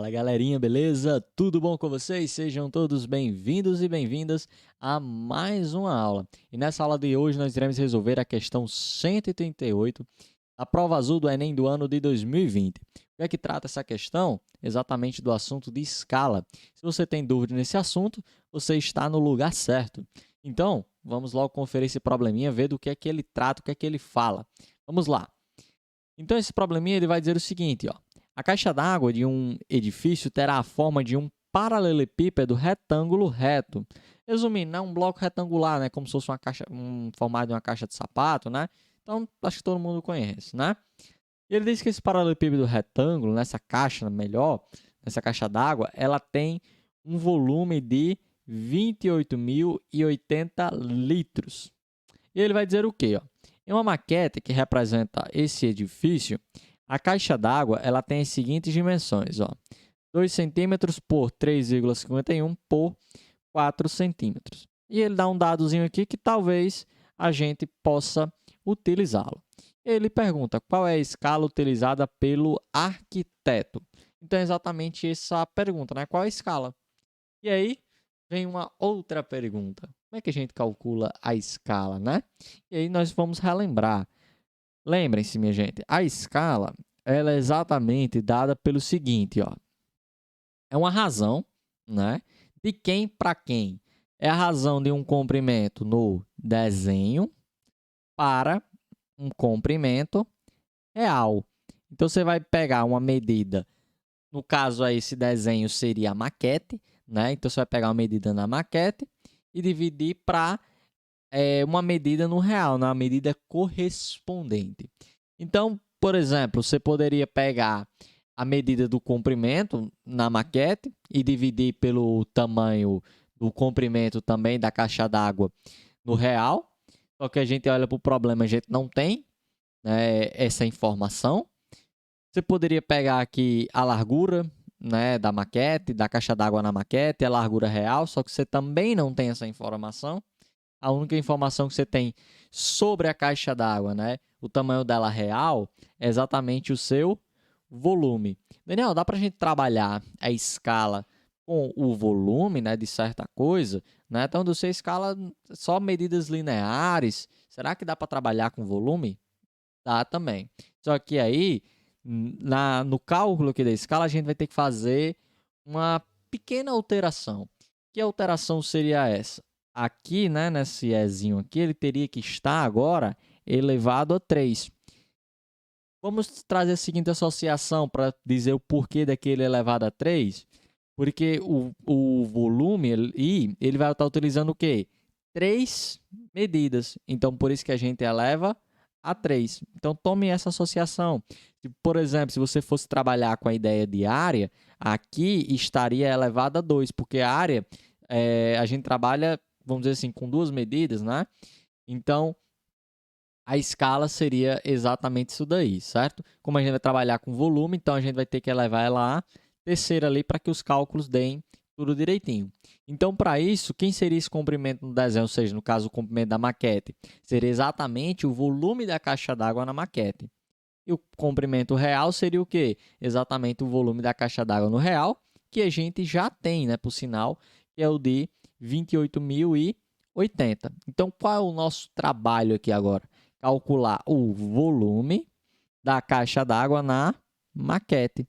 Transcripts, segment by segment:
Fala galerinha, beleza? Tudo bom com vocês? Sejam todos bem-vindos e bem-vindas a mais uma aula. E nessa aula de hoje nós iremos resolver a questão 138 da prova azul do Enem do ano de 2020. O que é que trata essa questão? Exatamente do assunto de escala. Se você tem dúvida nesse assunto, você está no lugar certo. Então, vamos logo conferir esse probleminha, ver do que é que ele trata, o que é que ele fala. Vamos lá. Então, esse probleminha ele vai dizer o seguinte, ó. A caixa d'água de um edifício terá a forma de um paralelepípedo retângulo reto. Resumindo, é um bloco retangular, né? Como se fosse uma caixa, formato de uma caixa de sapato, né? Então, acho que todo mundo conhece, né? E ele diz que esse paralelepípedo retângulo, nessa caixa melhor, nessa caixa d'água, ela tem um volume de 28.080 litros. E ele vai dizer o quê? Ó? Em uma maquete que representa esse edifício, a caixa d'água ela tem as seguintes dimensões, ó, 2 centímetros por 3,51 por 4 centímetros. E ele dá um dadozinho aqui que talvez a gente possa utilizá-lo. Ele pergunta qual é a escala utilizada pelo arquiteto. Então, é exatamente essa pergunta, né? Qual é a escala? E aí, vem uma outra pergunta. Como é que a gente calcula a escala, né? E aí, nós vamos relembrar. Lembrem-se, minha gente, a escala ela é exatamente dada pelo seguinte, ó. É uma razão, né? De quem para quem? É a razão de um comprimento no desenho para um comprimento real. Então, você vai pegar uma medida, no caso aí, esse desenho seria a maquete, né? Então, você vai pegar uma medida na maquete e dividir para uma medida no real, uma medida correspondente. Então, por exemplo, você poderia pegar a medida do comprimento na maquete e dividir pelo tamanho do comprimento também da caixa d'água no real. Só que a gente olha para o problema, a gente não tem, né, essa informação. Você poderia pegar aqui a largura, né, da maquete, da caixa d'água na maquete, a largura real, só que você também não tem essa informação. A única informação que você tem sobre a caixa d'água, né, o tamanho dela real, é exatamente o seu volume. Daniel, dá para a gente trabalhar a escala com o volume, né, de certa coisa, né? Então, você escala só medidas lineares. Será que dá para trabalhar com volume? Dá também. Só que aí, no cálculo aqui da escala, a gente vai ter que fazer uma pequena alteração. Que alteração seria essa? Aqui, né, nesse ezinho aqui, ele teria que estar agora elevado a 3. Vamos trazer a seguinte associação para dizer o porquê daquele elevado a 3. Porque o volume ele vai estar utilizando o quê? 3 medidas. Então, por isso que a gente eleva a 3. Então, tome essa associação. Por exemplo, se você fosse trabalhar com a ideia de área, aqui estaria elevado a 2, porque a área, a gente trabalha, vamos dizer assim, com duas medidas, né? Então, a escala seria exatamente isso daí, certo? Como a gente vai trabalhar com volume, então a gente vai ter que elevar ela a terceira ali para que os cálculos deem tudo direitinho. Então, para isso, quem seria esse comprimento no desenho? Ou seja, no caso, o comprimento da maquete, seria exatamente o volume da caixa d'água na maquete. E o comprimento real seria o quê? Exatamente o volume da caixa d'água no real, que a gente já tem, né, por sinal, que é o de 28.080. Então, qual é o nosso trabalho aqui agora? Calcular o volume da caixa d'água na maquete.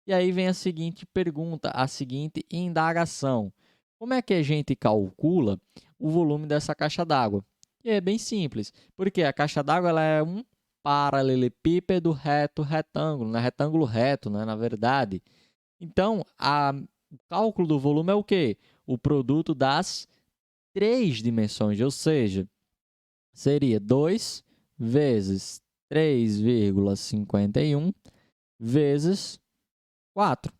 E aí vem a seguinte pergunta, a seguinte indagação. Como é que a gente calcula o volume dessa caixa d'água? E é bem simples, porque a caixa d'água ela é um paralelepípedo reto retângulo, né? Retângulo reto, né? Na verdade. Então, o cálculo do volume é o quê? O produto das três dimensões, ou seja, seria 2 vezes 3,51 vezes 4.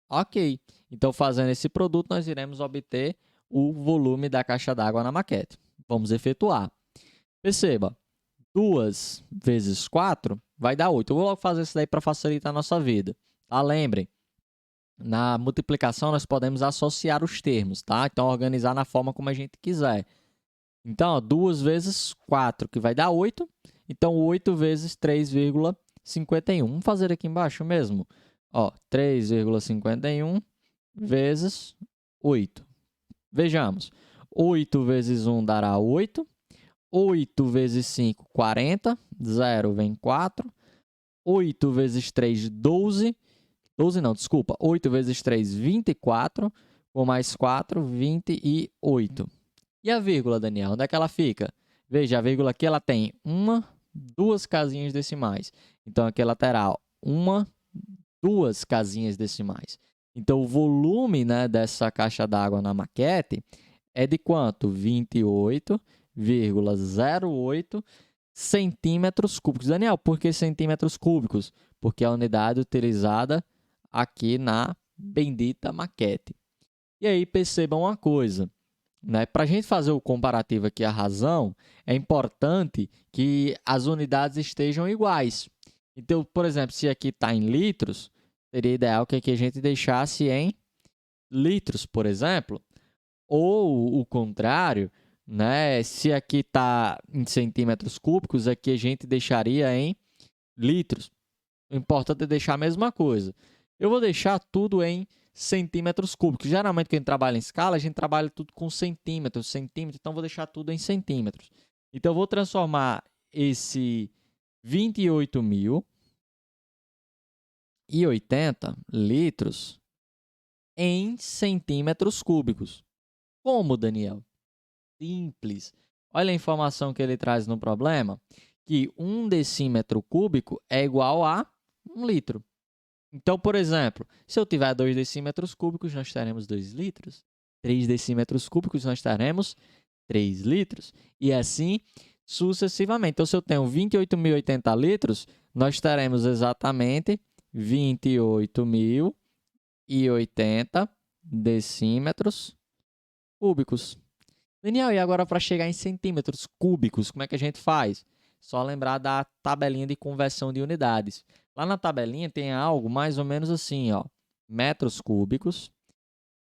Ok. Então, fazendo esse produto, nós iremos obter o volume da caixa d'água na maquete. Vamos efetuar. Perceba, 2 vezes 4 vai dar 8. Eu vou logo fazer isso daí para facilitar a nossa vida. Tá? Lembrem, na multiplicação nós podemos associar os termos, tá? Então, organizar na forma como a gente quiser. Então, ó, 2 vezes 4, que vai dar 8. Então, 8 vezes 3,51. Vamos fazer aqui embaixo mesmo. Ó, 3,51 vezes 8. Vejamos. 8 vezes 1 dará 8. 8 vezes 5, 40. 0 vem 4. 8 vezes 3, 12. 12 não, desculpa. 8 vezes 3, 24. Com mais 4, 28. E a vírgula, Daniel? Onde é que ela fica? Veja, a vírgula aqui ela tem duas casinhas decimais. Então, aqui ela terá duas casinhas decimais. Então, o volume, né, dessa caixa d'água na maquete é de quanto? 28,08 centímetros cúbicos. Daniel, por que centímetros cúbicos? Porque é a unidade utilizada aqui na bendita maquete. E aí, percebam uma coisa. Né? Para a gente fazer o comparativo aqui à razão, é importante que as unidades estejam iguais. Então, por exemplo, se aqui está em litros, seria ideal que aqui a gente deixasse em litros, por exemplo. Ou o contrário, né? Se aqui está em centímetros cúbicos, aqui a gente deixaria em litros. O importante é deixar a mesma coisa. Eu vou deixar tudo em centímetros cúbicos. Geralmente, quando a gente trabalha em escala, a gente trabalha tudo com centímetros, então vou deixar tudo em centímetros. Então, eu vou transformar esse 28.080 litros em centímetros cúbicos. Como, Daniel? Simples. Olha a informação que ele traz no problema, que 1 decímetro cúbico é igual a 1 litro. Então, por exemplo, se eu tiver 2 decímetros cúbicos, nós teremos 2 litros. 3 decímetros cúbicos, nós teremos 3 litros. E assim sucessivamente. Então, se eu tenho 28.080 litros, nós teremos exatamente 28.080 decímetros cúbicos. Daniel, e agora para chegar em centímetros cúbicos, como é que a gente faz? Só lembrar da tabelinha de conversão de unidades. Lá na tabelinha tem algo mais ou menos assim, ó, metros cúbicos.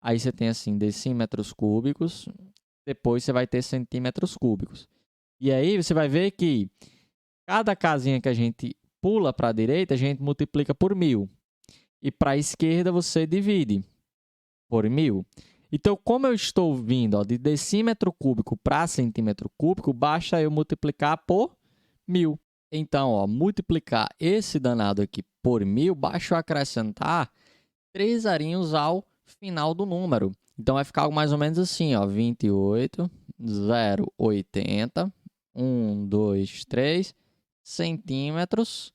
Aí você tem assim, decímetros cúbicos. Depois você vai ter centímetros cúbicos. E aí você vai ver que cada casinha que a gente pula para a direita, a gente multiplica por 1.000. E para a esquerda você divide por 1.000. Então, como eu estou vindo de decímetro cúbico para centímetro cúbico, basta eu multiplicar por 1.000. Então, ó, multiplicar esse danado aqui por 1.000, basta eu acrescentar 3 zerinhos ao final do número. Então, vai ficar algo mais ou menos assim, ó, 28,080, 1, 2, 3 centímetros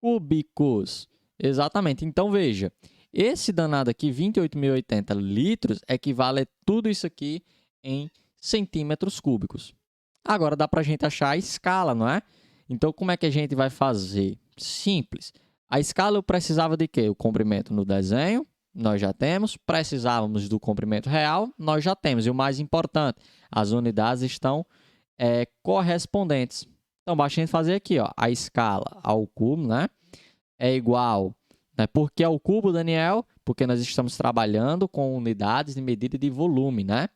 cúbicos. Exatamente. Então, veja, esse danado aqui, 28.080 litros, equivale a tudo isso aqui em centímetros cúbicos. Agora, dá para a gente achar a escala, não é? Então, como é que a gente vai fazer? Simples. A escala eu precisava de quê? O comprimento no desenho, nós já temos. Precisávamos do comprimento real, nós já temos. E o mais importante, as unidades estão correspondentes. Então, basta a gente fazer aqui, ó, a escala ao cubo, né? É igual, né? Por que ao cubo, Daniel? Porque nós estamos trabalhando com unidades de medida de volume, né?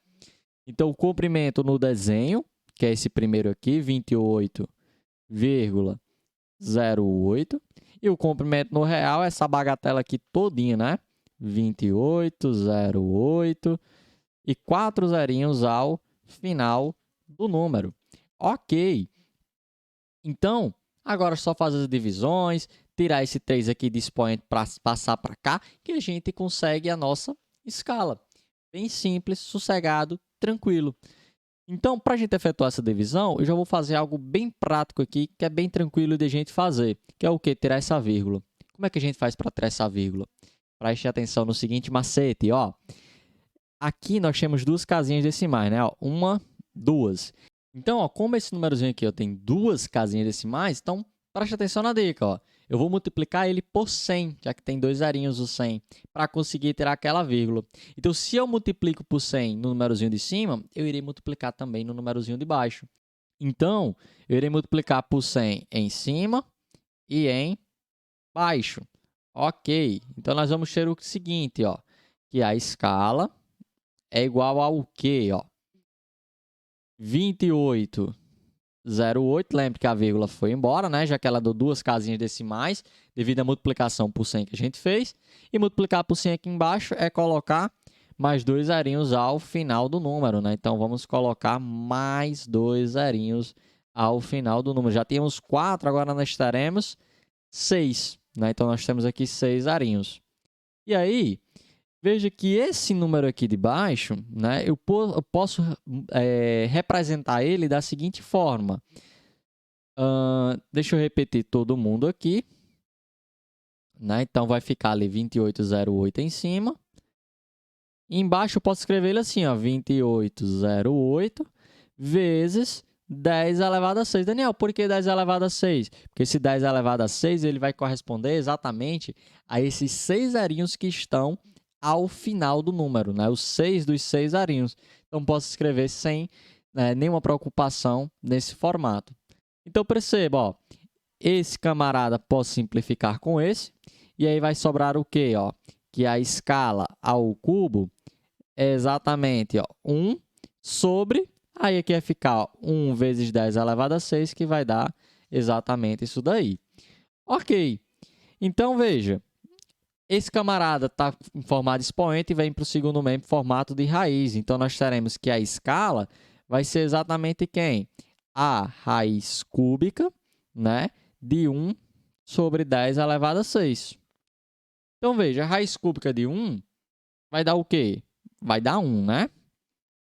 Então, o comprimento no desenho, que é esse primeiro aqui, 28,08. E o comprimento no real, essa bagatela aqui todinha, né? 28,08. E 4 zerinhos ao final do número. Ok. Então, agora é só fazer as divisões, tirar esse 3 aqui de expoente para passar para cá, que a gente consegue a nossa escala. Bem simples, sossegado, tranquilo. Então, para a gente efetuar essa divisão, eu já vou fazer algo bem prático aqui, que é bem tranquilo de a gente fazer, que é o quê? Tirar essa vírgula. Como é que a gente faz para tirar essa vírgula? Preste atenção no seguinte macete, ó. Aqui nós temos duas casinhas decimais, né? Ó, 1, 2. Então, ó, como esse númerozinho aqui ó, tem duas casinhas decimais, então preste atenção na dica, ó. Eu vou multiplicar ele por 100, já que tem 2 zerinhos o 100, para conseguir tirar aquela vírgula. Então, se eu multiplico por 100 no númerozinho de cima, eu irei multiplicar também no númerozinho de baixo. Então, eu irei multiplicar por 100 em cima e em baixo. Ok, então nós vamos ter o seguinte, ó, que a escala é igual ao quê? Ó? 28 28,08. Lembre que a vírgula foi embora, né? Já que ela deu 2 casinhas decimais, devido à multiplicação por 100 que a gente fez. E multiplicar por 100 aqui embaixo é colocar mais 2 zerinhos ao final do número, né? Então, vamos colocar mais 2 zerinhos ao final do número. Já tínhamos 4, agora nós teremos 6, né? Então, nós temos aqui 6 zerinhos. E aí, veja que esse número aqui de baixo, né? Eu posso representar ele da seguinte forma. Deixa eu repetir todo mundo aqui, né? Então, vai ficar ali 28,08 em cima. E embaixo eu posso escrever ele assim, ó, 28,08 vezes 10 elevado a 6. Daniel, por que 10 elevado a 6? Porque esse 10 elevado a 6 ele vai corresponder exatamente a esses 6 zerinhos que estão ao final do número, né? Os 6 dos 6 zerinhos. Então, posso escrever sem nenhuma preocupação nesse formato. Então, perceba, ó, esse camarada posso simplificar com esse. E aí vai sobrar o quê? Ó? Que a escala ao cubo é exatamente 1 sobre... Aí aqui vai ficar 1 vezes 10 elevado a 6, que vai dar exatamente isso daí. Ok. Então, veja. Esse camarada está em formato de expoente e vem para o segundo membro em formato de raiz. Então, nós teremos que a escala vai ser exatamente quem? A raiz cúbica, né, de 1 sobre 10 elevado a 6. Então, veja, a raiz cúbica de 1 vai dar o quê? Vai dar 1, né?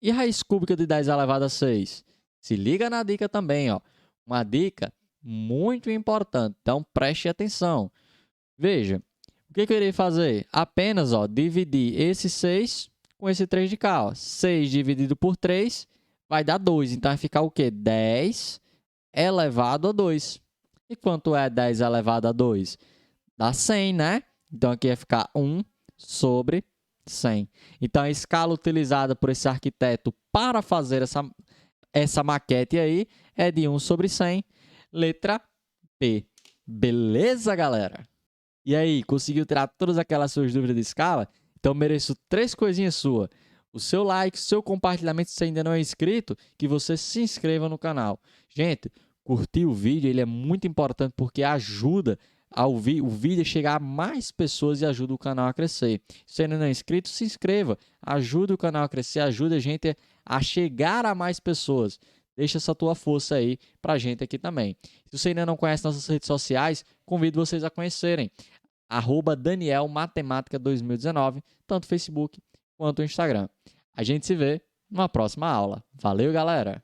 E a raiz cúbica de 10 elevado a 6? Se liga na dica também, ó. Uma dica muito importante. Então, preste atenção. Veja, o que eu irei fazer? Apenas dividir esse 6 com esse 3 de cá. Ó. 6 dividido por 3 vai dar 2. Então, vai ficar o quê? 10 elevado a 2. E quanto é 10 elevado a 2? Dá 100, né? Então, aqui vai ficar 1 sobre 100. Então, a escala utilizada por esse arquiteto para fazer essa maquete aí é de 1 sobre 100, letra P. Beleza, galera? E aí, conseguiu tirar todas aquelas suas dúvidas de escala? Então, mereço 3 coisinhas suas. O seu like, o seu compartilhamento, se você ainda não é inscrito, que você se inscreva no canal. Gente, curtir o vídeo ele é muito importante porque ajuda o vídeo a chegar a mais pessoas e ajuda o canal a crescer. Se você ainda não é inscrito, se inscreva. Ajuda o canal a crescer, ajuda a gente a chegar a mais pessoas. Deixa essa tua força aí pra gente aqui também. Se você ainda não conhece nossas redes sociais, convido vocês a conhecerem. @DanielMatemática2019, tanto Facebook quanto o Instagram. A gente se vê numa próxima aula. Valeu, galera!